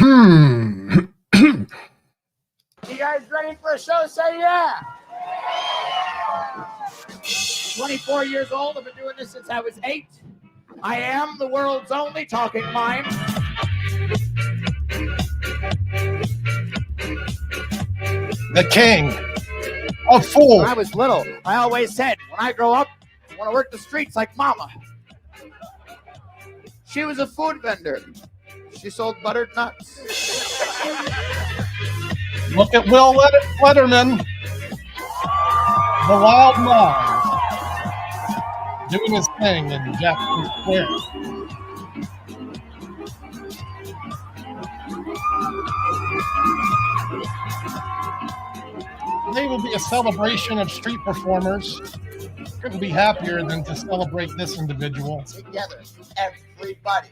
You guys ready for a show? Say yeah. 24 years old. I've been doing this since I was 8. I am the world's only talking mime. The king of fools. When I was little, I always said, when I grow up, I want to work the streets like Mama. She was a food vendor. She sold buttered nuts. Look at Will Flederman, the Loud Mime, doing his thing in Jackson Square. Today will be a celebration of street performers. Couldn't be happier than to celebrate this individual. Together, everybody.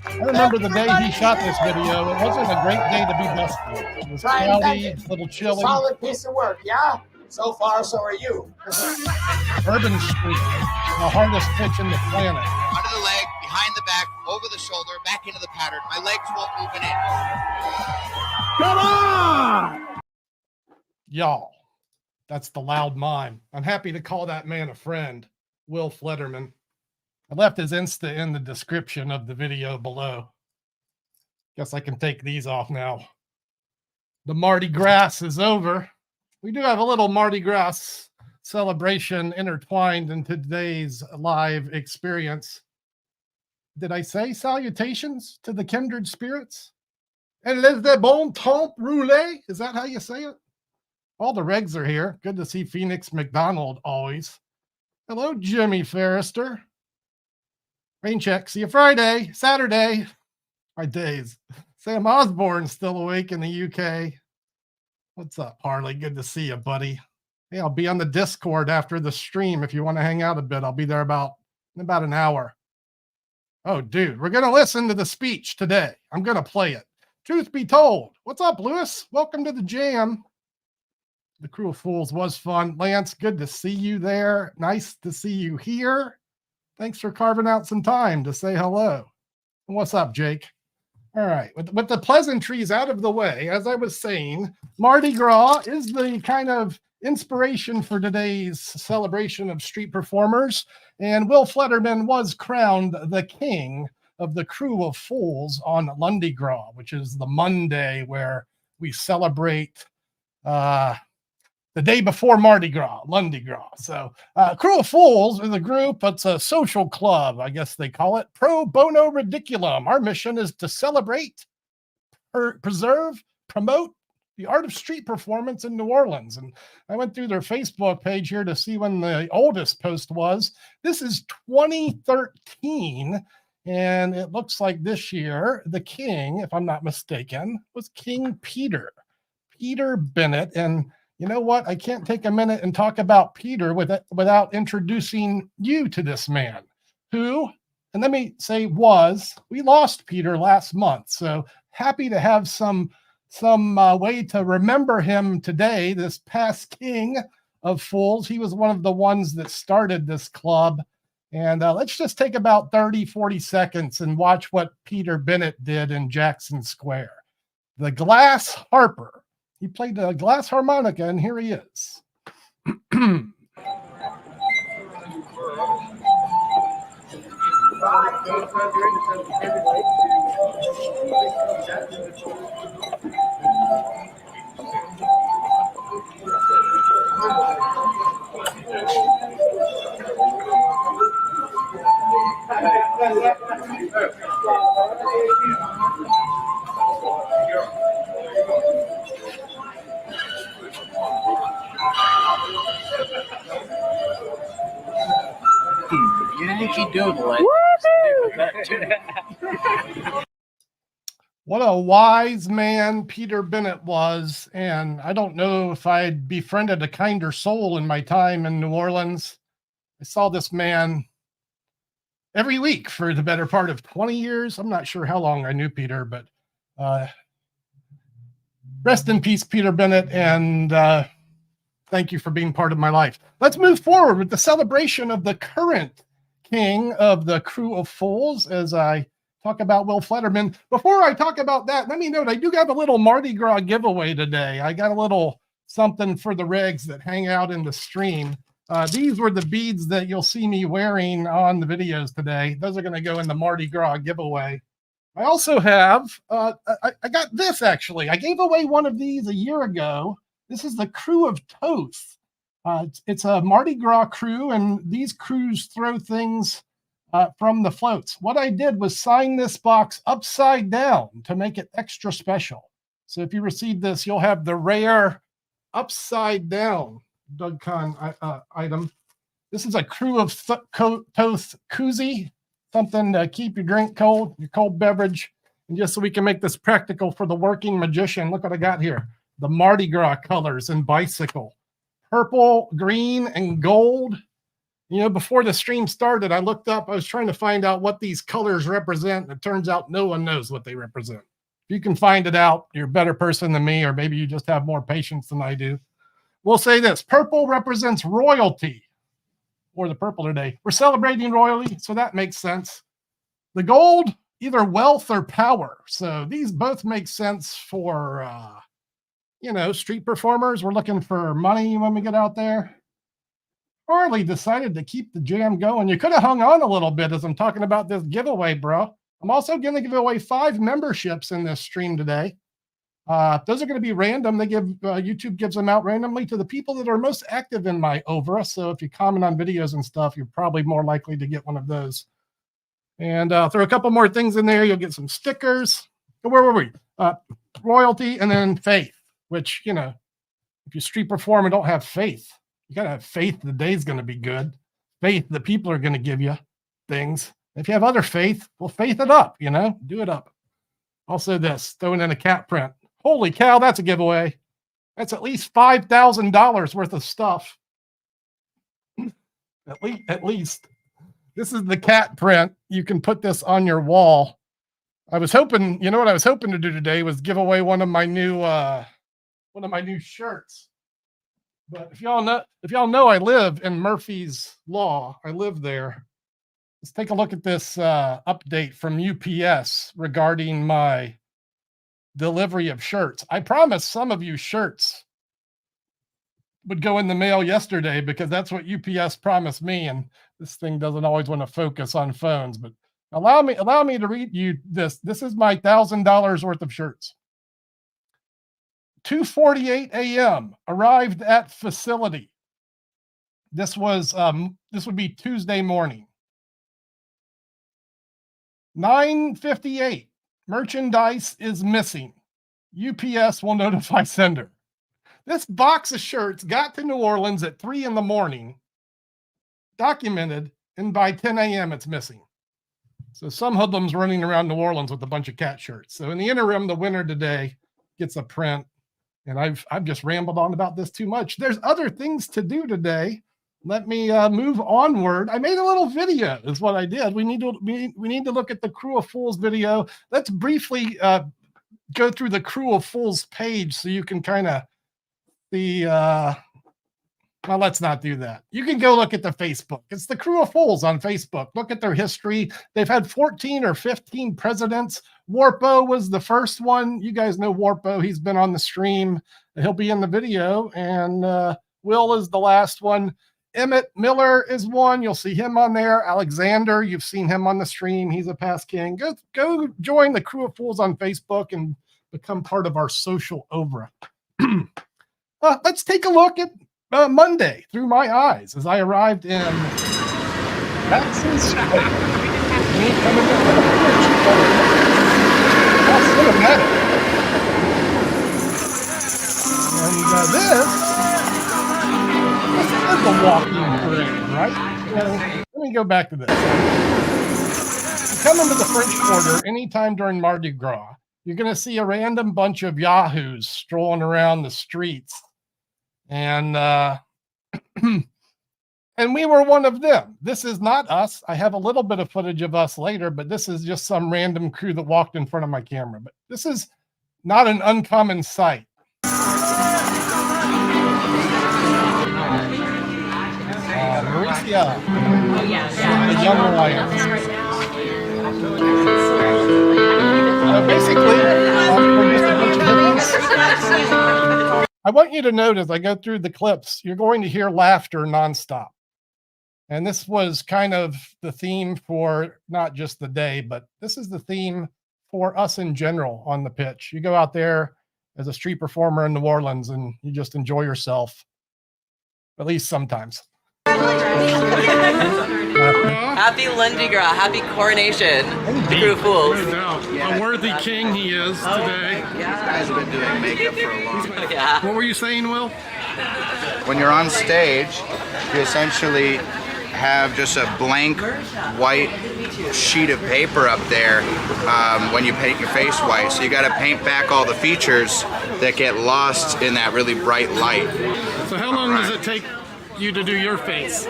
I remember the day he shot this video. It wasn't a great day to be busted. It was cloudy, a little chilly. Solid piece of work, yeah? So far, so are you. Urban Street, the hardest pitch in the planet. Under the leg, behind the back, over the shoulder, back into the pattern. My legs won't move an inch. Come on! Y'all, that's the Loud Mime. I'm happy to call that man a friend, Will Flederman. I left his Insta in the description of the video below. Guess I can take these off now. The Mardi Gras is over. We do have a little Mardi Gras celebration intertwined in today's live experience. Did I say salutations to the kindred spirits? And les de bon temps roulé? Is that how you say it? All the regs are here. Good to see Phoenix McDonald always. Hello, Jimmy Ferrister. Rain check. See you Friday, Saturday. My days. Sam Osborne's still awake in the UK. What's up, Harley? Good to see you, buddy. Hey, I'll be on the Discord after the stream if you want to hang out a bit. I'll be there in about an hour. Oh, dude, we're going to listen to the speech today. I'm going to play it. Truth be told. What's up, Lewis? Welcome to the jam. The Crew of Fools was fun. Lance, good to see you there. Nice to see you here. Thanks for carving out some time to say hello. And what's up, Jake? All right, with the pleasantries out of the way, as I was saying, Mardi Gras is the kind of inspiration for today's celebration of street performers, and Will Flederman was crowned the king of the Crew of Fools on Lundi Gras, which is the Monday where we celebrate the day before Mardi Gras, Lundi Gras. So Crew of Fools is a group. It's a social club, I guess they call it. Pro bono ridiculum. Our mission is to celebrate, preserve, promote the art of street performance in New Orleans. And I went through their Facebook page here to see when the oldest post was. This is 2013. And it looks like this year, the king, if I'm not mistaken, was King Peter Bennett. And you know what? I can't take a minute and talk about Peter without introducing you to this man who, and let me say we lost Peter last month. So happy to have some way to remember him today, this past king of fools. He was one of the ones that started this club. And let's just take about 30, 40 seconds and watch what Peter Bennett did in Jackson Square. The Glass Harper. He played the glass harmonica, and here he is. Yankee Doodle. What a wise man Peter Bennett was. And I don't know if I'd befriended a kinder soul in my time in New Orleans. I saw this man every week for the better part of 20 years. I'm not sure how long I knew Peter, but rest in peace, Peter Bennett. And thank you for being part of my life. Let's move forward with the celebration of the current king of the Crew of Fools as I talk about Will Flederman. Before I talk about that, let me note I do have a little Mardi Gras giveaway today. I got a little something for the regs that hang out in the stream. These were the beads that you'll see me wearing on the videos today. Those are going to go in the Mardi Gras giveaway. I also have, I got this actually. I gave away one of these a year ago. This is the Crew of Toth. It's a Mardi Gras crew, and these crews throw things from the floats. What I did was sign this box upside down to make it extra special. So if you receive this, you'll have the rare upside down DougCon item. This is a Crew of Toth koozie, something to keep your drink cold, your cold beverage. And just so we can make this practical for the working magician, look what I got here. The Mardi Gras colors in bicycle. Purple, green, and gold. You know, before the stream started, I looked up, I was trying to find out what these colors represent. It turns out no one knows what they represent. If you can find it out, you're a better person than me, or maybe you just have more patience than I do. We'll say this, purple represents royalty, or the purple today. We're celebrating royalty, so that makes sense. The gold, either wealth or power. So these both make sense for, you know, street performers. We're looking for money when we get out there. Harley decided to keep the jam going. You could have hung on a little bit as I'm talking about this giveaway, bro. I'm also going to give away 5 memberships in this stream today. Those are going to be random. They give YouTube gives them out randomly to the people that are most active in my Ovra. So if you comment on videos and stuff, you're probably more likely to get one of those. And throw a couple more things in there. You'll get some stickers. Where were we? Royalty and then faith, which, you know, if you street perform and don't have faith, you got to have faith the day's going to be good. Faith the people are going to give you things. If you have other faith, well, faith it up, you know, do it up. Also this, throwing in a cat print. Holy cow, that's a giveaway. That's at least $5,000 worth of stuff. At least. This is the cat print. You can put this on your wall. I was hoping, you know what I was hoping to do today was give away one of my new shirts. But if y'all know I live in Murphy's Law, I live there. Let's take a look at this update from UPS regarding my delivery of shirts. I promised some of you shirts would go in the mail yesterday because that's what UPS promised me, and this thing doesn't always want to focus on phones, but allow me to read you this. This is my $1,000 worth of shirts. 2:48 a.m. arrived at facility. This would be Tuesday morning. 9:58, merchandise is missing. UPS will notify sender. This box of shirts got to New Orleans at 3 in the morning, documented, and by 10 a.m. it's missing. So some hoodlums running around New Orleans with a bunch of cat shirts. So in the interim, the winner today gets a print. And I've just rambled on about this too much. There's other things to do today. Let me move onward. I made a little video is what I did. We need to look at the Crew of Fools video. Let's briefly go through the Crew of Fools page so you can kind of see. Well, let's not do that. You can go look at the Facebook. It's the Crew of Fools on Facebook. Look at their history. They've had 14 or 15 presidents. Warpo was the first one. You guys know Warpo. He's been on the stream. He'll be in the video. And Will is the last one. Emmett Miller is one. You'll see him on there. Alexander, you've seen him on the stream. He's a past king. Go join the Crew of Fools on Facebook and become part of our social Ovra. Let's take a look at Monday through my eyes as I arrived in Madison Square. And this is the walking parade, right? Let me go back to this. You come into the French Quarter anytime during Mardi Gras, you're going to see a random bunch of yahoos strolling around the streets. And and we were one of them. This is not us. I have a little bit of footage of us later, but this is just some random crew that walked in front of my camera. But this is not an uncommon sight. the young lions. Basically, I want you to note as I go through the clips, you're going to hear laughter nonstop. And this was kind of the theme for not just the day, but this is the theme for us in general on the pitch. You go out there as a street performer in New Orleans and you just enjoy yourself, at least sometimes. Happy Lundi Gras, happy coronation, the crew fools. No doubt. A worthy king he is today. These guys have been doing makeup for a long time. Yeah. What were you saying, Will? When you're on stage, you essentially have just a blank white sheet of paper up there when you paint your face white. So you got to paint back all the features that get lost in that really bright light. So how long does it take you to do your face?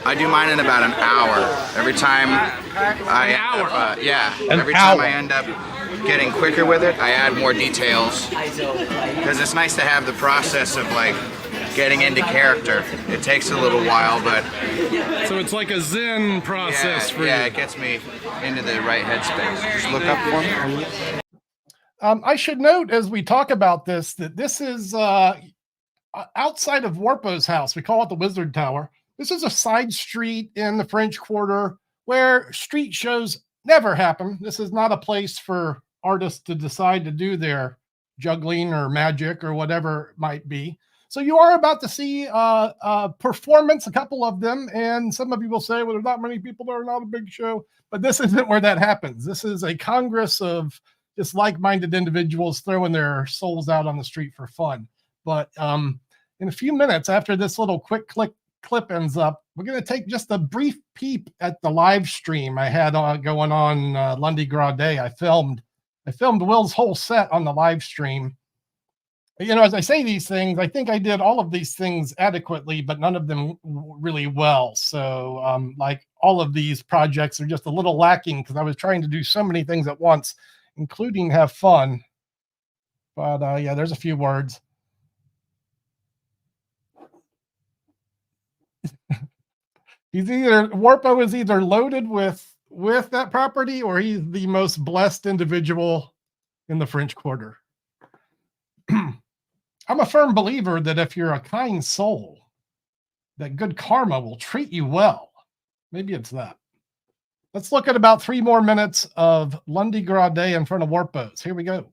I do mine in about an hour. Every time I end up getting quicker with it, I add more details because it's nice to have the process of like getting into character. It takes a little while, but so it's like a Zen process for you. Yeah, it gets me into the right headspace. Just look up for me. I should note as we talk about this that this is outside of Warpo's house. We call it the Wizard Tower. This is a side street in the French Quarter where street shows never happen. This is not a place for artists to decide to do their juggling or magic or whatever it might be. So you are about to see a performance, a couple of them, and some of you will say, well, there's not many people there, not a big show, but this isn't where that happens. This is a congress of just like-minded individuals throwing their souls out on the street for fun. But in a few minutes after this little quick clip ends up, we're going to take just a brief peep at the live stream I had going on Lundi Gras Day. I filmed Will's whole set on the live stream. You know, as I say these things, I think I did all of these things adequately, but none of them really well. So like all of these projects are just a little lacking because I was trying to do so many things at once, including have fun. But yeah, there's a few words. Warpo is either loaded with that property or he's the most blessed individual in the French Quarter. I'm a firm believer that if you're a kind soul, that good karma will treat you well. Maybe it's that. Let's look at about 3 more minutes of Lundi Gras Day in front of Warpo's. Here we go.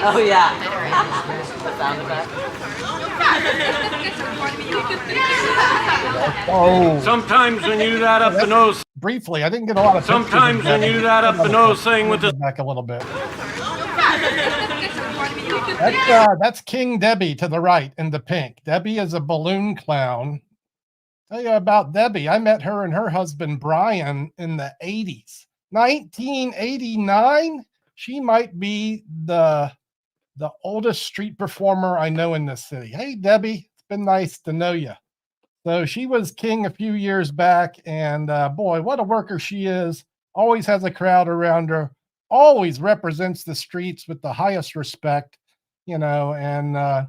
Oh yeah. Sound effect. Oh. Sometimes when you do that up the nose. Briefly, I didn't get a lot of. Sometimes when you do that up the nose thing with the back a little bit. That's King Debbie to the right in the pink. Debbie is a balloon clown. Tell you about Debbie. I met her and her husband Brian in the 80s. 1989. She might be the oldest street performer I know in this city. Hey, Debbie, it's been nice to know you. So she was king a few years back, and boy, what a worker she is. Always has a crowd around her. Always represents the streets with the highest respect, you know, and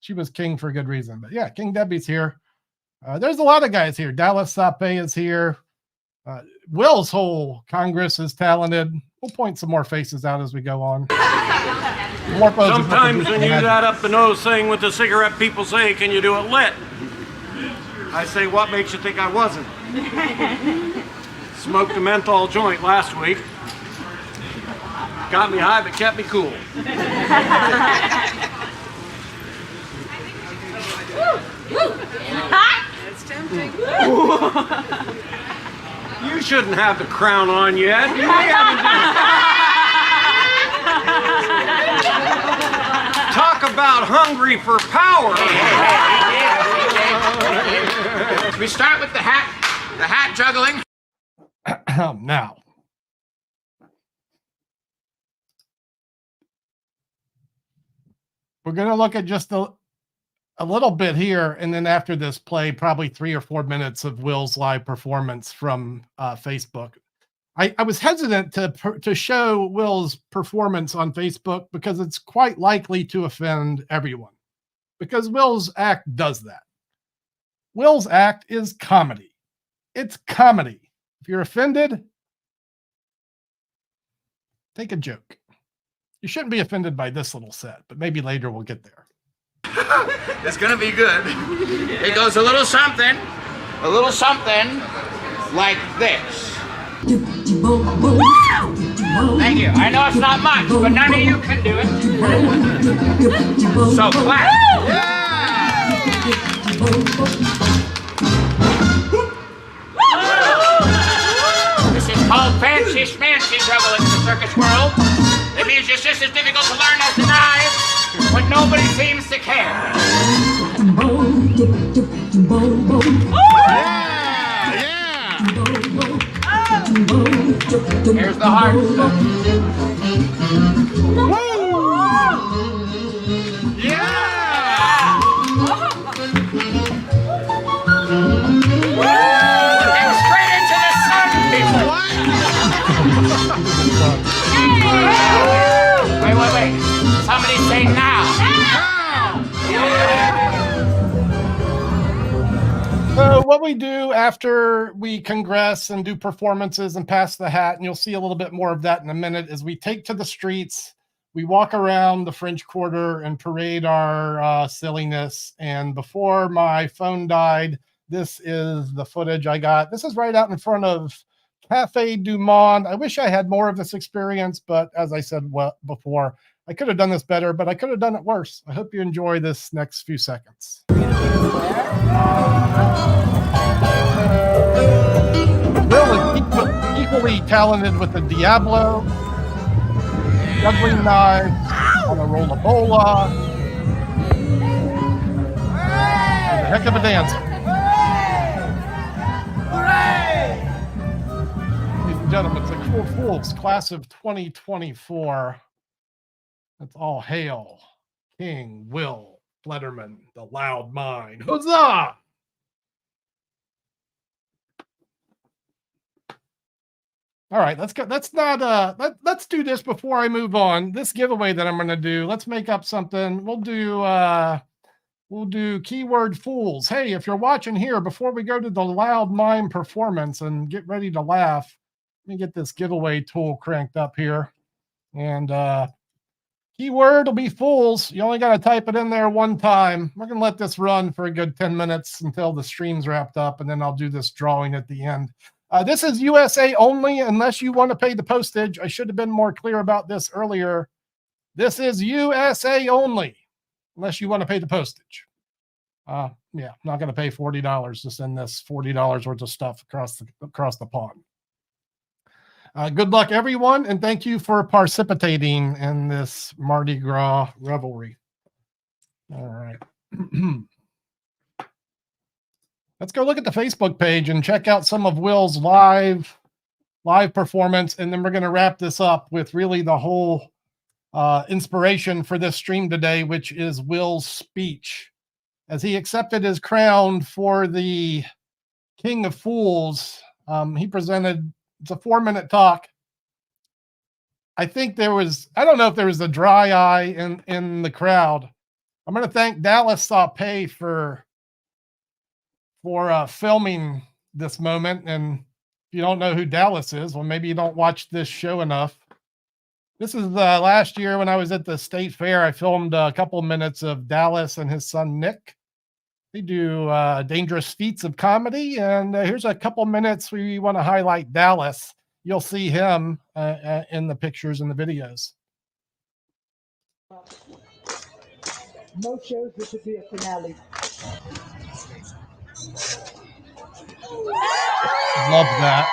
she was king for good reason. But yeah, King Debbie's here. There's a lot of guys here. Dallas Sape is here. Will's whole Congress is talented. We'll point some more faces out as we go on. sometimes when you do that up the nose thing with the cigarette, people say, can you do it lit? I say, what makes you think I wasn't? Smoked a menthol joint last week. Got me high, but kept me cool. It's tempting. You shouldn't have the crown on yet. You Talk about hungry for power. We start with the hat juggling. Now, we're going to look at just a little bit here, and then after this play, probably 3 or 4 minutes of Will's live performance from Facebook. I was hesitant to show Will's performance on Facebook because it's quite likely to offend everyone. Because Will's act does that. Will's act is comedy. It's comedy. If you're offended, take a joke. You shouldn't be offended by this little set, but maybe later we'll get there. It's gonna be good. It goes a little something like this. Thank you. I know it's not much, but none of you can do it. So clap. Yeah. This is called fancy schmancy trouble in the circus world. It means it's just as difficult to learn as the knives, but nobody seems to care. Here's the hard stuff. Yeah! Looking straight into the sun, people. Wait. Somebody say now. So what we do after we congress and do performances and pass the hat, and you'll see a little bit more of that in a minute, is we take to the streets, we walk around the French Quarter and parade our silliness. And before my phone died, this is the footage I got. This is right out in front of Cafe du Monde. I wish I had more of this experience, but as I said before, I could have done this better, but I could have done it worse. I hope you enjoy this next few seconds. Will is equally talented with the Diablo, juggling knives, on a rolla-bola. He's a heck of a dancer. Ladies and gentlemen, it's the Cool Fools class of 2024. Let's all hail King Will Flederman, the Loud Mime. Huzzah! All right, let's go. Let's do this before I move on. This giveaway that I'm going to do, let's make up something. We'll do keyword fools. Hey, if you're watching here, before we go to the Loud Mime performance and get ready to laugh, let me get this giveaway tool cranked up here. And keyword will be fools. You only got to type it in there one time. We're going to let this run for a good 10 minutes until the stream's wrapped up, and then I'll do this drawing at the end. This is USA only unless you want to pay the postage. I should have been more clear about this earlier. This is USA only unless you want to pay the postage. Yeah, I'm not going to pay $40 to send this $40 worth of stuff across the pond. Good luck, everyone, and thank you for participating in this Mardi Gras revelry. All right. Let's go look at the Facebook page and check out some of Will's live performance, and then we're going to wrap this up with really the whole inspiration for this stream today, which is Will's speech. As he accepted his crown for the King of Fools, he presented, it's a 4-minute talk. I think I don't know if there was a dry eye in the crowd. I'm going to thank Dallas Saupe for filming this moment. And if you don't know who Dallas is, well, maybe you don't watch this show enough. This is last year when I was at the state fair. I filmed a couple minutes of Dallas and his son, Nick. They do dangerous feats of comedy. And here's a couple minutes we want to highlight Dallas. You'll see him in the pictures and the videos. Most shows, this would be a finale. Love that.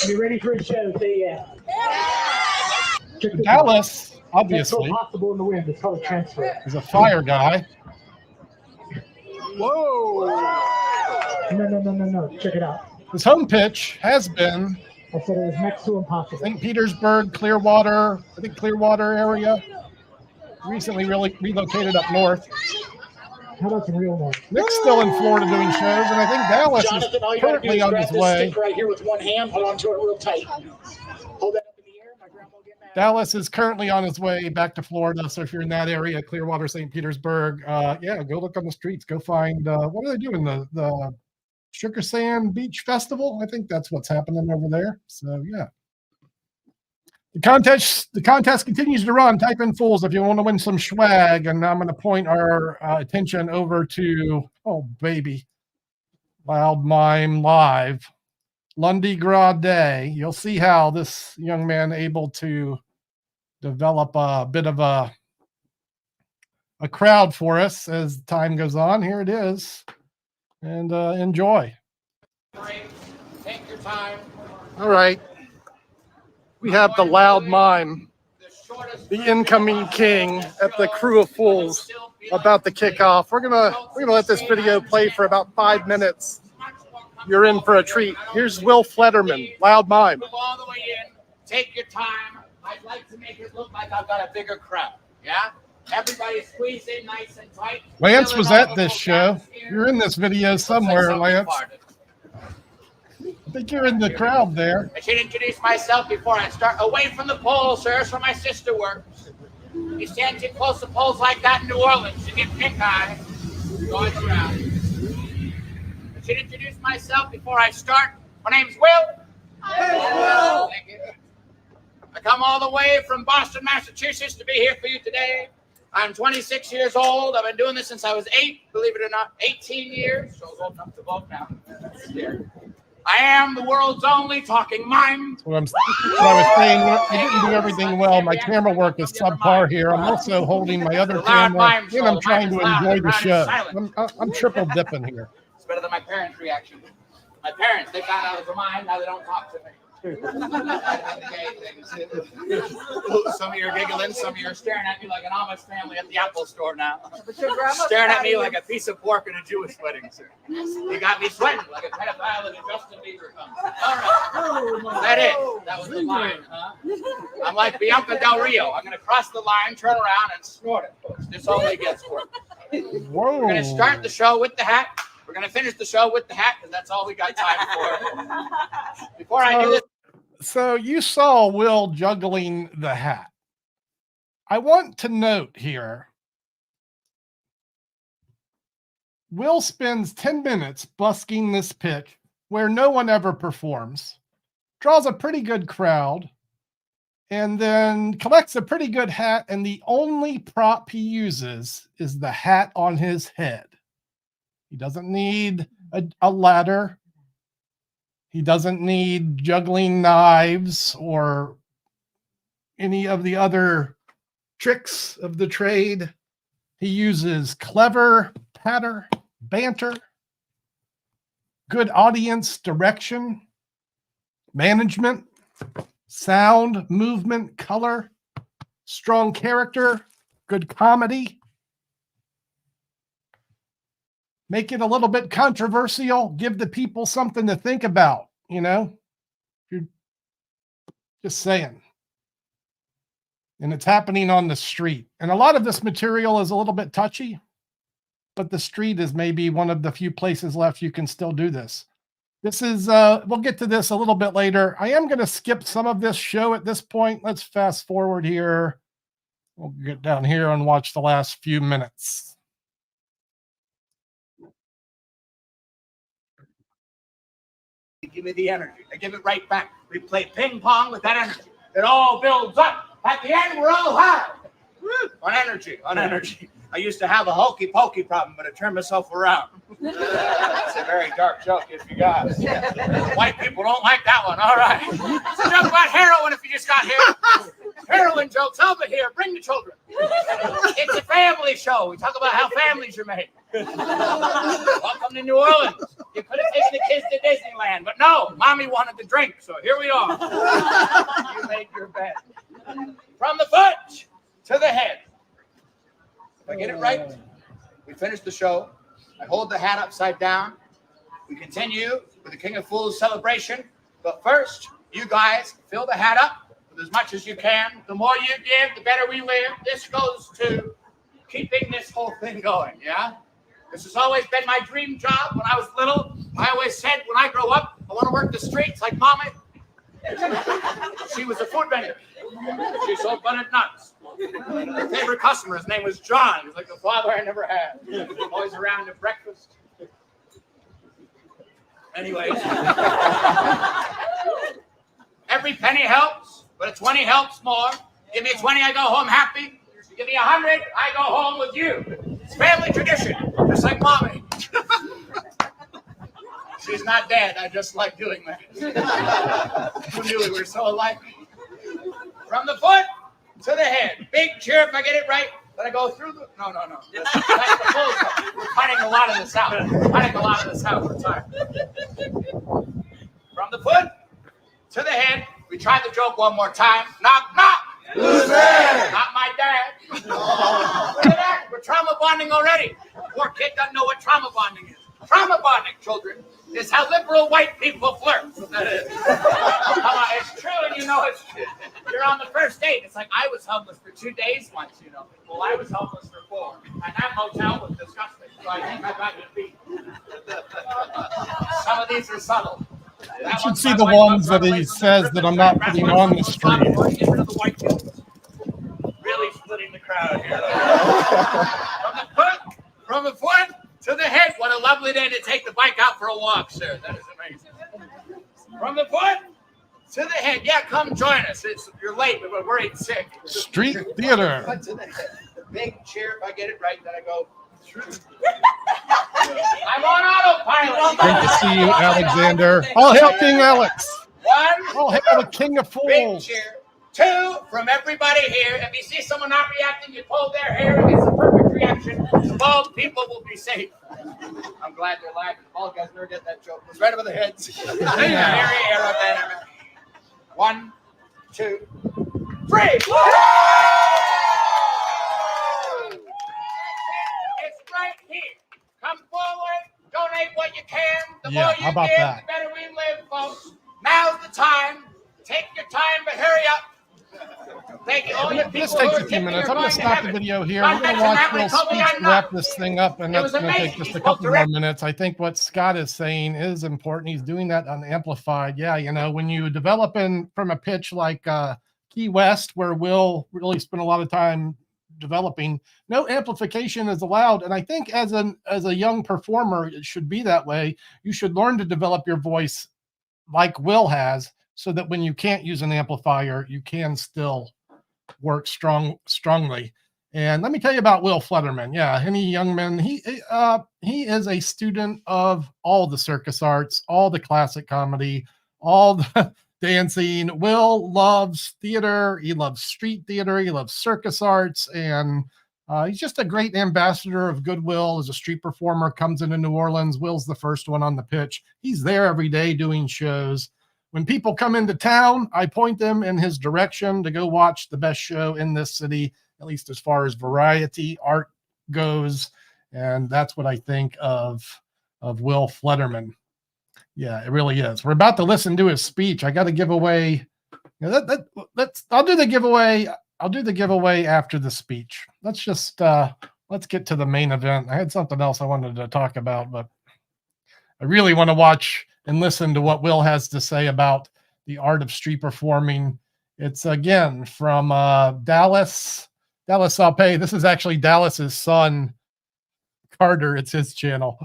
You ready for a show? Say yeah. Dallas, obviously, possible in the wind. It's called a transfer. He's a fire guy. Whoa! No. Check it out. His home pitch has been, I said it was next to impossible. St. Petersburg, Clearwater, Clearwater area. Recently really relocated up north. How about some real noise? Nick's still in Florida doing shows, and I think Dallas Jonathan, all is you gotta do currently is on grab his this way. stick right here with one hand, hold on to it real tight. Hold that up in the air, my grandma will get mad. Dallas is currently on his way back to Florida. So if you're in that area, Clearwater, St. Petersburg, yeah, go look on the streets. Go find, what are they doing? The Sugar Sand Beach Festival? I think that's what's happening over there. So yeah. The contest continues to run. Type in fools if you want to win some swag. And I'm going to point our attention over to, oh baby, Loud Mime Live. Lundi Gras Day. You'll see how this young man able to develop a bit of a crowd for us as time goes on. Here it is. And enjoy. Take your time. All right. We have the Loud Mime, the incoming king at the Crew of Fools, about to kick off. We're gonna let this video play for about 5 minutes. You're in for a treat. Here's Will Flederman, Loud Mime. Move all the way in. Take your time. I'd like to make it look like I've got a bigger crowd. Yeah? Everybody squeeze in nice and tight. Lance was at this show. You're in this video somewhere, Lance. I think you're in the crowd there. I should introduce myself before I start. Away from the pole, sir, so my sister works. You stand too close to poles like that in New Orleans, you get pink eye. Going around. I should introduce myself before I start. My name's Will. Will. Thank you. I come all the way from Boston, Massachusetts to be here for you today. I'm 26 years old. I've been doing this since I was 8, believe it or not, 18 years. So I was old enough to vote now. I am the world's only talking mime. That's what I was saying. You didn't do everything well. My camera work is subpar here. I'm also holding my other camera, and I'm trying to enjoy the show. I'm triple dipping here. It's better than my parents' reaction. My parents, they found out I was a mime. Now they don't talk to me. Some of you are giggling, some of you are staring at me like an Amish family at the Apple store now. Staring at me like a piece of pork in a Jewish wedding, sir. You got me sweating like a pedophile at a Justin Bieber concert. All right. That it. That was the line, huh? I'm like Bianca Del Rio. I'm going to cross the line, turn around, and snort it, folks. This only gets worse. Whoa. We're going to start the show with the hat. We're going to finish the show with the hat because that's all we got time for. Before I do this. So you saw Will juggling the hat. I want to note here, Will spends 10 minutes busking this pick where no one ever performs, draws a pretty good crowd, and then collects a pretty good hat, and the only prop he uses is the hat on his head. He doesn't need a ladder. He doesn't need juggling knives or any of the other tricks of the trade. He uses clever patter, banter, good audience direction, management, sound, movement, color, strong character, good comedy. Make it a little bit controversial. Give the people something to think about, you know? You're just saying. And it's happening on the street. And a lot of this material is a little bit touchy, but the street is maybe one of the few places left you can still do this. This is, we'll get to this a little bit later. I am going to skip some of this show at this point. Let's fast forward here. We'll get down here and watch the last few minutes. Give me the energy. I give it right back. We play ping pong with that energy. It all builds up. At the end, we're all high. On energy, on energy. I used to have a hokey pokey problem, but I turned myself around. It's a very dark joke if you got it. White people don't like that one. All right. It's a joke about heroin if you just got here. Heroin jokes over here. Bring the children. It's a family show. We talk about how families are made. Welcome to New Orleans. You could have taken the kids to Disneyland, but no, mommy wanted to drink, so here we are. You made your bed. From the foot to the head. If I get it right, we finish the show. I hold the hat upside down. We continue with the King of Fools celebration. But first, you guys fill the hat up with as much as you can. The more you give, the better we live. This goes to keeping this whole thing going, yeah? This has always been my dream job when I was little. I always said when I grow up, I want to work the streets like Mommy. She was a food vendor. She sold bunned nuts. Her favorite customer, his name was John. He was like the father I never had. Always around at breakfast. Anyways. Every penny helps, but a 20 helps more. Give me a 20, I go home happy. You give me 100, I go home with you. It's family tradition, just like Mommy. She's not dead. I just like doing that. Who knew we were so alike? From the foot to the head. Big cheer if I get it right. Then I go through the... No. That's the full stuff. We're cutting a lot of this out. We're tired. From the foot to the head. We tried the joke one more time. Knock, knock. Who's there? Not my dad. Look at that. We're trauma bonding already. Poor kid doesn't know what trauma bonding is. Trauma bonding, children, is how liberal white people flirt. That is. Come on, it's true, and you know it's true. You're on the first date. It's like, I was homeless for 2 days once, you know. Well, I was homeless for 4. And that motel was disgusting. So I think I got to be. Some of these are subtle. You should see the ones that he says that I'm not putting on the stream. Get rid of the white guilt. Really splitting the crowd here. From the foot to the head. What a lovely day to take the bike out for a walk, sir. That is amazing. From the foot to the head. Yeah, come join us. You're late, but we're worried sick. Street theater. Big cheer if I get it right. Then I go. I'm on autopilot. Great to see you, Alexander. All hail King Alex. 1. All hail the King of Big Fools. cheer. 2 from everybody here. If you see someone not reacting, you pull their hair. It's a perfect reaction. The bald people will be safe. I'm glad they're laughing. The bald guys never get that joke. It's right over their heads. Very aerodynamic. 1, 2, 3. It's right here. Come forward. Donate what you can. The more you how about give, that? the better we live, folks. Now's the time. Take your time, but hurry up. Thank you. All you This people takes who a few are minutes. thinking I'm going to you're stop going the to video here. God We're going to mentioned watch that when Will he told me speech I'm to wrap not. this thing up, and It that's was going to take amazing. just He a couple spoke more direct. minutes. I think what Scott is saying is important. He's doing that on amplified. Yeah, you know, when you develop from a pitch like Key West, where Will really spent a lot of time developing, no amplification is allowed. And I think as a young performer, it should be that way. You should learn to develop your voice like Will has, so that when you can't use an amplifier, you can still work strongly. And let me tell you about Will Flederman. Yeah, any young man, he is a student of all the circus arts, all the classic comedy, all the dancing. Will loves theater. He loves street theater. He loves circus arts, and he's just a great ambassador of goodwill. As a street performer comes into New Orleans, Will's the first one on the pitch. He's there every day doing shows. When people come into town, I point them in his direction to go watch the best show in this city, at least as far as variety art goes. And that's what I think of Will Flederman. Yeah, it really is. We're about to listen to his speech. I got to give away. I'll do the giveaway. I'll do the giveaway after the speech. Let's just let's get to the main event. I had something else I wanted to talk about, but I really want to watch and listen to what Will has to say about the art of street performing. It's again from Dallas Alpay. This is actually Dallas's son, Carter. It's his channel.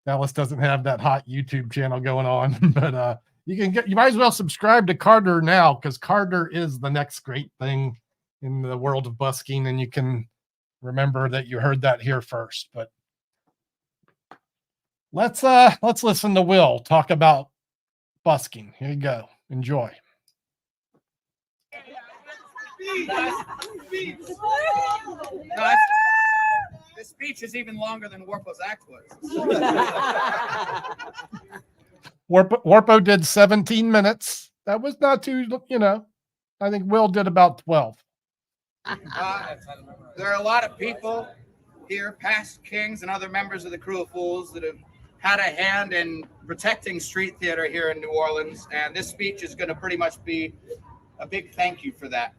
Dallas doesn't have that hot YouTube channel going on, but you might as well subscribe to Carter now, because Carter is the next great thing in the world of busking, and you can remember that you heard that here first. But let's listen to Will talk about busking. Here you go. Enjoy. This speech is even longer than Warpo's act was. Warpo did 17 minutes. That was not too, I think Will did about 12. There are a lot of people here, past kings and other members of the Crew of Fools, that have had a hand in protecting street theater here in New Orleans, and this speech is going to pretty much be a big thank you for that.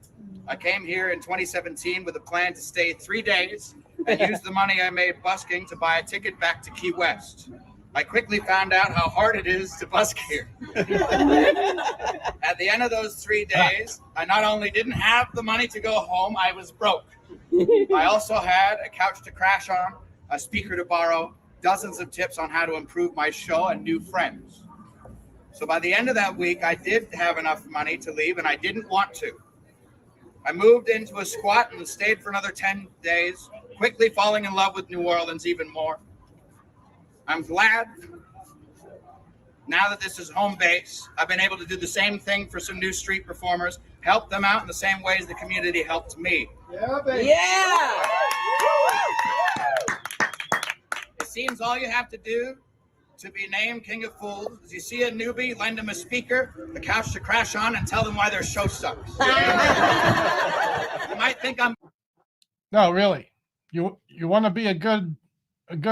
I came here in 2017 with a plan to stay 3 days and used the money I made busking to buy a ticket back to Key West. I quickly found out how hard it is to busk here. At the end of those 3 days, I not only didn't have the money to go home, I was broke. I also had a couch to crash on, a speaker to borrow, dozens of tips on how to improve my show, and new friends. So by the end of that week, I did have enough money to leave, and I didn't want to. I moved into a squat and stayed for another 10 days, quickly falling in love with New Orleans even more. I'm glad now that this is home base, I've been able to do the same thing for some new street performers, help them out in the same ways the community helped me. Yeah, baby. Yeah. It seems all you have to do to be named King of Fools is you see a newbie, lend them a speaker, a couch to crash on, and tell them why their show sucks. You might think I'm... No, really. You want to be a good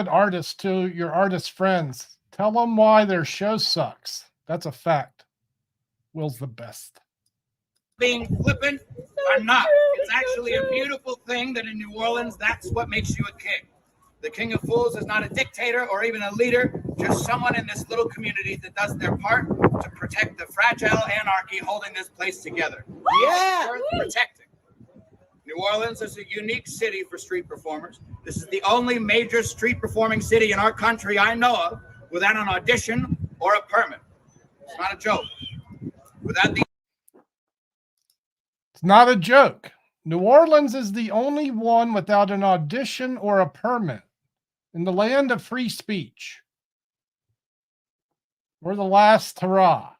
artist to your artist friends. Tell them why their show sucks. That's a fact. Will's the best. being flippant. I'm not. It's actually a beautiful thing that in New Orleans, that's what makes you a king. The King of Fools is not a dictator or even a leader, just someone in this little community that does their part to protect the fragile anarchy holding this place together. Yeah. Worth protecting. New Orleans is a unique city for street performers. This is the only major street performing city in our country I know of without an audition or a permit. It's not a joke. Without the... It's not a joke. New Orleans is the only one without an audition or a permit in the land of free speech. We're the last hurrah.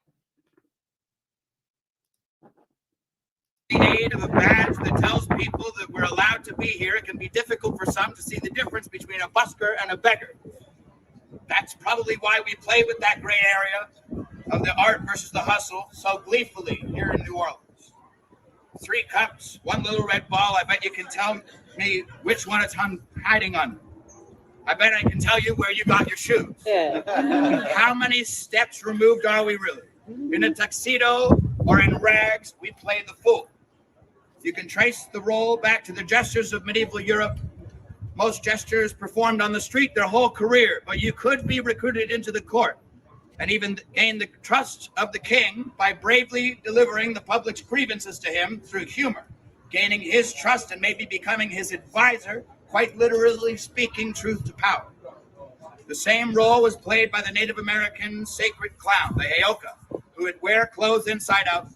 The aid of a badge that tells people that we're allowed to be here, it can be difficult for some to see the difference between a busker and a beggar. That's probably why we play with that gray area of the art versus the hustle so gleefully here in New Orleans. 3 cups, 1 little red ball. I bet you can tell me which one it's hiding under. I bet I can tell you where you got your shoes. How many steps removed are we really? In a tuxedo or in rags, we play the fool. You can trace the role back to the gestures of medieval Europe. Most gestures performed on the street their whole career, but you could be recruited into the court and even gain the trust of the king by bravely delivering the public's grievances to him through humor, gaining his trust and maybe becoming his advisor, quite literally speaking truth to power. The same role was played by the Native American sacred clown, the Heyoka, who would wear clothes inside out,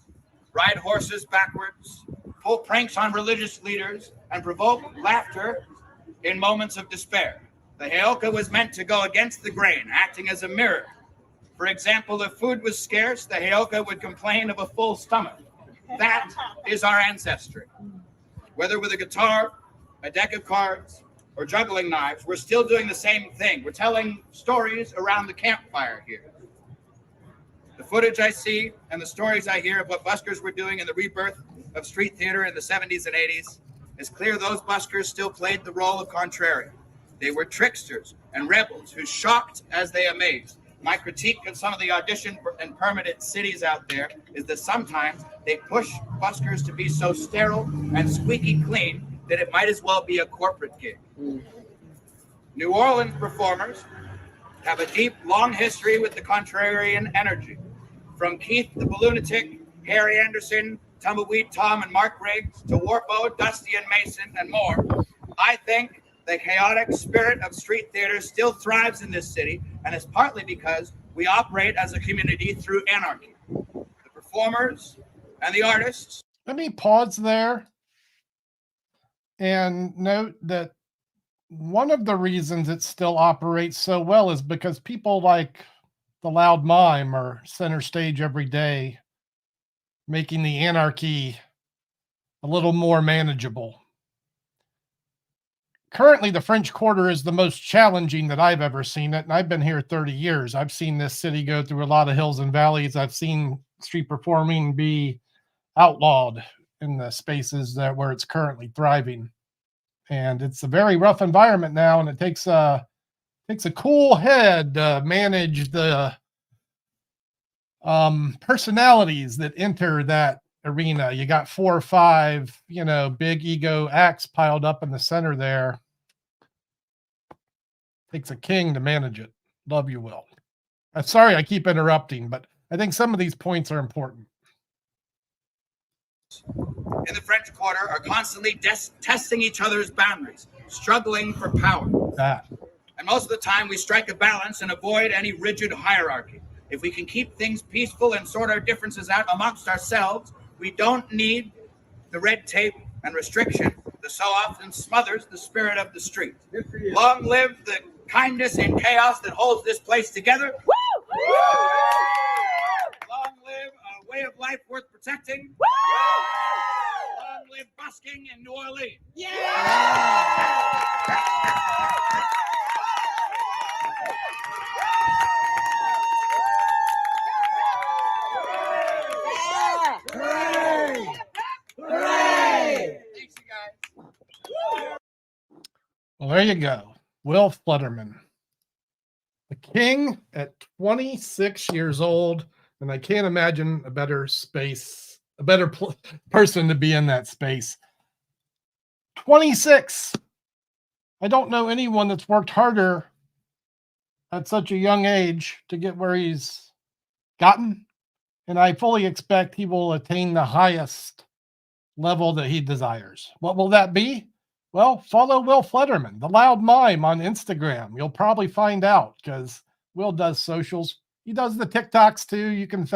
ride horses backwards, pull pranks on religious leaders, and provoke laughter in moments of despair. The Heyoka was meant to go against the grain, acting as a mirror. For example, if food was scarce, the Heyoka would complain of a full stomach. That is our ancestry. Whether with a guitar, a deck of cards, or juggling knives, we're still doing the same thing. We're telling stories around the campfire here. The footage I see and the stories I hear of what buskers were doing in the rebirth of street theater in the 70s and 80s, it's clear those buskers still played the role of contrarian. They were tricksters and rebels who shocked as they amazed. My critique of some of the audition and permitted cities out there is that sometimes they push buskers to be so sterile and squeaky clean that it might as well be a corporate gig. New Orleans performers have a deep, long history with the contrarian energy. From Keith the Balloonatic, Harry Anderson, Tumbleweed Tom, and Mark Riggs, to Warpo, Dusty, and Mason, and more, I think the chaotic spirit of street theater still thrives in this city, and it's partly because we operate as a community through anarchy. The performers and the artists. Let me pause there and note that one of the reasons it still operates so well is because people like the Loud Mime are center stage every day, making the anarchy a little more manageable. Currently, the French Quarter is the most challenging that I've ever seen it, and I've been here 30 years. I've seen this city go through a lot of hills and valleys. I've seen street performing be outlawed in the spaces where it's currently thriving. And it's a very rough environment now, and it takes a cool head to manage the personalities that enter that arena. You got 4 or 5, big ego acts piled up in the center there. Takes a king to manage it. Love you, Will. I'm sorry I keep interrupting, but I think some of these points are important. In the French Quarter are constantly testing each other's boundaries, struggling for power. That. And most of the time we strike a balance and avoid any rigid hierarchy. If we can keep things peaceful and sort our differences out amongst ourselves, we don't need the red tape and restriction that so often smothers the spirit of the street. Long live the kindness in chaos that holds this place together. Woo! Long live a way of life worth protecting. Woo! Long live busking in New Orleans. Yeah! Hooray! Hooray! Thanks, you guys. Well, there you go. Will Flederman. The king at 26 years old. And I can't imagine a better space, a better person to be in that space. 26. I don't know anyone that's worked harder at such a young age to get where he's gotten. And I fully expect he will attain the highest level that he desires. What will that be? Well, follow Will Flederman, the Loud Mime on Instagram. You'll probably find out because Will does socials. He does the TikToks too. You can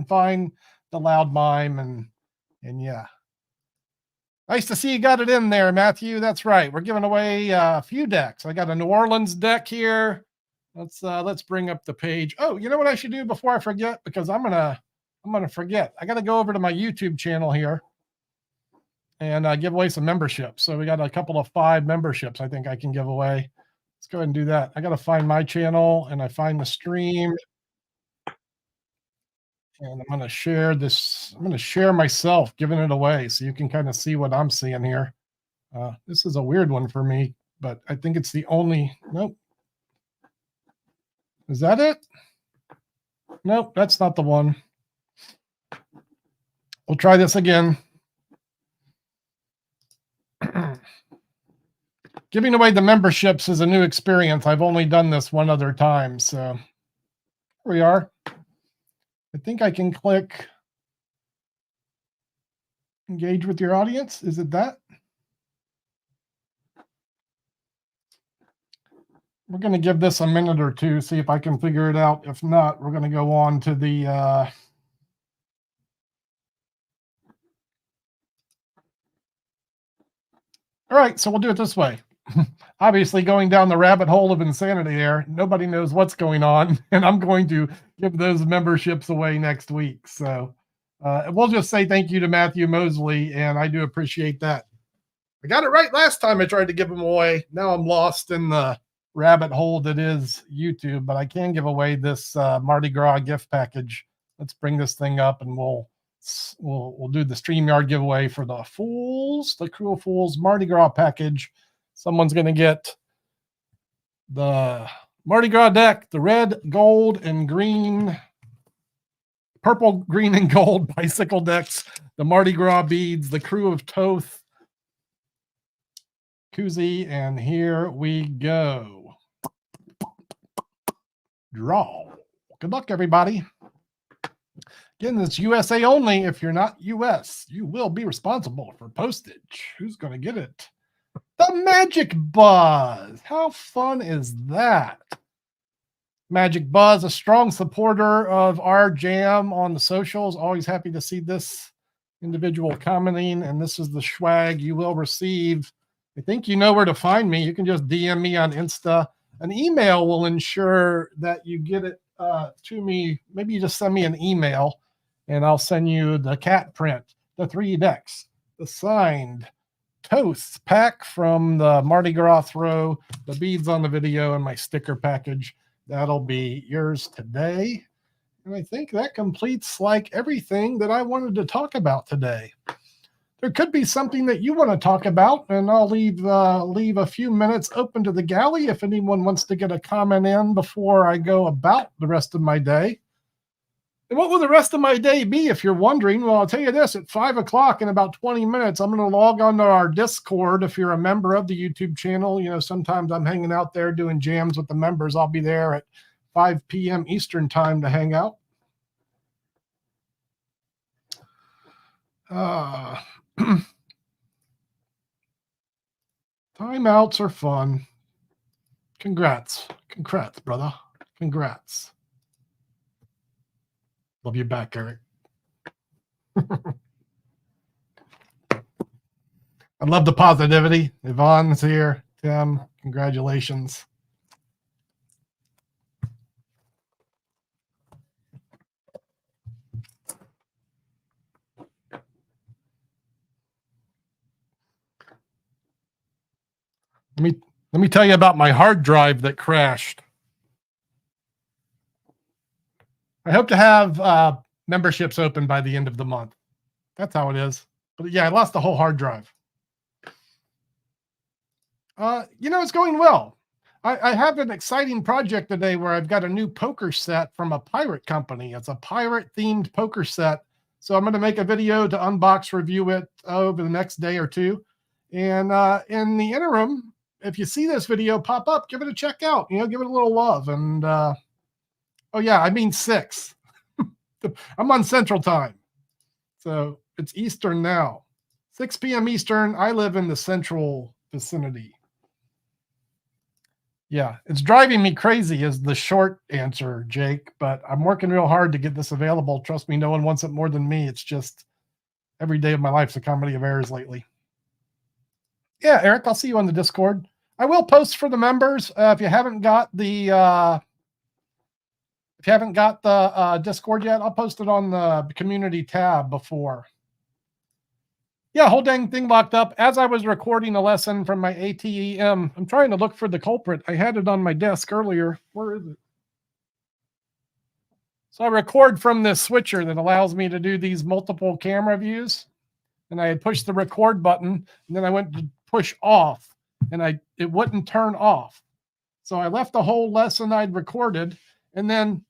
find the Loud Mime and yeah. Nice to see you got it in there, Matthew. That's right. We're giving away a few decks. I got a New Orleans deck here. Let's bring up the page. Oh, you know what I should do before I forget? Because I'm gonna forget. I gotta go over to my YouTube channel here and give away some memberships. So we got a couple of 5 memberships I think I can give away. Let's go ahead and do that. I gotta find my channel and I find the stream. And I'm gonna share this. I'm gonna share myself giving it away so you can kind of see what I'm seeing here. This is a weird one for me, but I think it's the only. Nope. Is that it? Nope, that's not the one. We'll try this again. Giving away the memberships is a new experience. I've only done this one other time. So here we are. I think I can click engage with your audience. Is it that? We're going to give this a minute or two, see if I can figure it out. If not, we're going to go on to the all right, so we'll do it this way. Obviously, going down the rabbit hole of insanity there, nobody knows what's going on, and I'm going to give those memberships away next week. So we'll just say thank you to Matthew Mosley, and I do appreciate that. I got it right last time I tried to give them away. Now I'm lost in the rabbit hole that is YouTube, but I can give away this Mardi Gras gift package. Let's bring this thing up, and we'll do the StreamYard giveaway for the Fools, the Cruel Fools Mardi Gras package. Someone's going to get the Mardi Gras deck, the red, gold, and green, purple, green, and gold bicycle decks, the Mardi Gras beads, the Crew of Toth koozie, and here we go. Draw. Good luck, everybody. Again, it's USA only. If you're not US, you will be responsible for postage. Who's going to get it? The Magic Buzz. How fun is that? Magic Buzz, a strong supporter of our jam on the socials. Always happy to see this individual commenting, and this is the swag you will receive. I think you know where to find me. You can just DM me on Insta. An email will ensure that you get it to me. Maybe you just send me an email, and I'll send you the cat print, the 3 decks, the signed Toast pack from the Mardi Gras throw, the beads on the video, and my sticker package. That'll be yours today. And I think that completes like everything that I wanted to talk about today. There could be something that you want to talk about, and I'll leave a few minutes open to the galley if anyone wants to get a comment in before I go about the rest of my day. And what will the rest of my day be, if you're wondering? Well, I'll tell you this, at 5 o'clock in about 20 minutes, I'm going to log on to our Discord. If you're a member of the YouTube channel, you know, sometimes I'm hanging out there doing jams with the members. I'll be there at 5 p.m. Eastern time to hang out. Timeouts are fun. Congrats. Congrats, brother. Congrats. Love you back, Eric. I love the positivity. Yvonne's here. Tim, congratulations. Let me tell you about my hard drive that crashed. I hope to have memberships open by the end of the month. That's how it is. But yeah, I lost the whole hard drive. You know, it's going well. I have an exciting project today where I've got a new poker set from a pirate company. It's a pirate-themed poker set. So I'm going to make a video to unbox, review it over the next day or two. And in the interim, if you see this video pop up, give it a check out. You know, give it a little love. And oh yeah, I mean 6. I'm on Central Time. So it's Eastern now. 6 p.m. Eastern. I live in the central vicinity. Yeah, it's driving me crazy is the short answer, Jake. But I'm working real hard to get this available. Trust me, no one wants it more than me. It's just every day of my life's a comedy of errors lately. Yeah, Eric, I'll see you on the Discord. I will post for the members. If you haven't got the Discord yet, I'll post it on the community tab before. Yeah, whole dang thing locked up. As I was recording a lesson from my ATEM, I'm trying to look for the culprit. I had it on my desk earlier. Where is it? So I record from this switcher that allows me to do these multiple camera views. And I had pushed the record button, and then I went to push off, and it wouldn't turn off. So I left the whole lesson I'd recorded, and then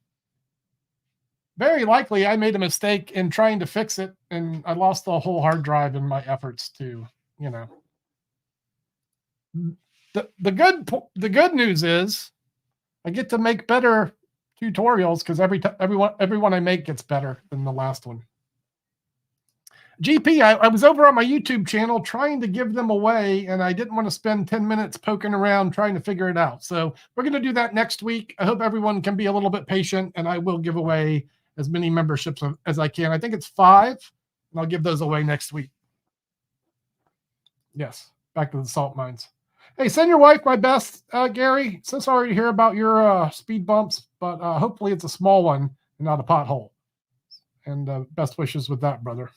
very likely I made a mistake in trying to fix it, and I lost the whole hard drive in my efforts to, you know. The good news is I get to make better tutorials because everyone I make gets better than the last one. GP, I was over on my YouTube channel trying to give them away, and I didn't want to spend 10 minutes poking around trying to figure it out. So we're going to do that next week. I hope everyone can be a little bit patient, and I will give away as many memberships as I can. I think it's 5, and I'll give those away next week. Yes, back to the salt mines. Hey, send your wife my best, Gary. So sorry to hear about your speed bumps, but hopefully it's a small one and not a pothole. And best wishes with that, brother.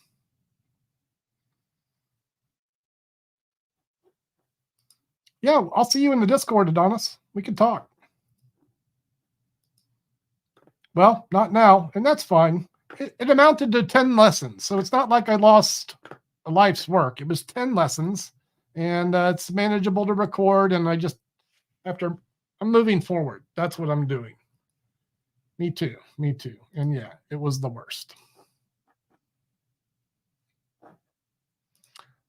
Yeah, I'll see you in the Discord, Adonis. We can talk. Well, not now, and that's fine. It amounted to 10 lessons, so it's not like I lost a life's work. It was 10 lessons, and it's manageable to record, and I'm moving forward. That's what I'm doing. Me too. And yeah, it was the worst.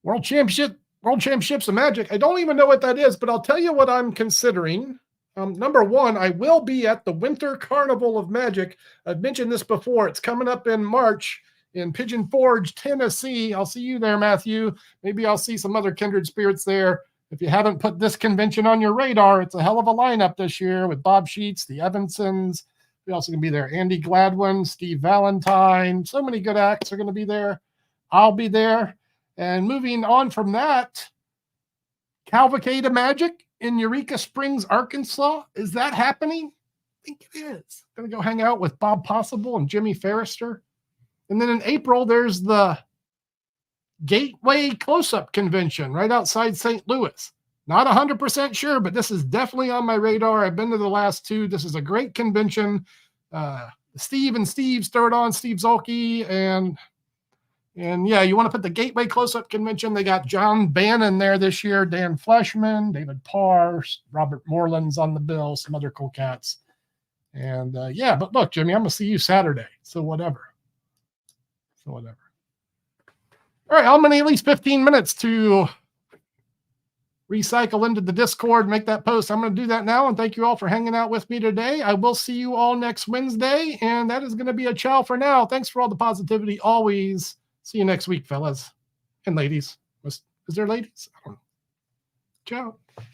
World Championships of Magic. I don't even know what that is, but I'll tell you what I'm considering. Number one, I will be at the Winter Carnival of Magic. I've mentioned this before. It's coming up in March in Pigeon Forge, Tennessee. I'll see you there, Matthew. Maybe I'll see some other kindred spirits there. If you haven't put this convention on your radar, it's a hell of a lineup this year with Bob Sheets, the Evansons. We're also going to be there. Andy Gladwin, Steve Valentine. So many good acts are going to be there. I'll be there. And moving on from that, Cavalcade of Magic in Eureka Springs, Arkansas. Is that happening? I think it is. I'm going to go hang out with Bob Possible and Jimmy Ferrister. And then in April, there's the Gateway Close-Up Convention right outside St. Louis. Not 100% sure, but this is definitely on my radar. I've been to the last 2. This is a great convention. Steve and Steve started on, Steve Zolke, and yeah, you want to put the Gateway Close-Up Convention. They got John Bannon there this year, Dan Fleshman, David Parr, Robert Moreland's on the bill, some other cool cats. And yeah, but look, Jimmy, I'm gonna see you Saturday. So whatever. All right, I'm gonna need at least 15 minutes to recycle into the Discord, make that post. I'm gonna do that now, and thank you all for hanging out with me today. I will see you all next Wednesday, and that is gonna be a ciao for now. Thanks for all the positivity always. See you next week, fellas and ladies. Is there ladies? I don't know. Ciao.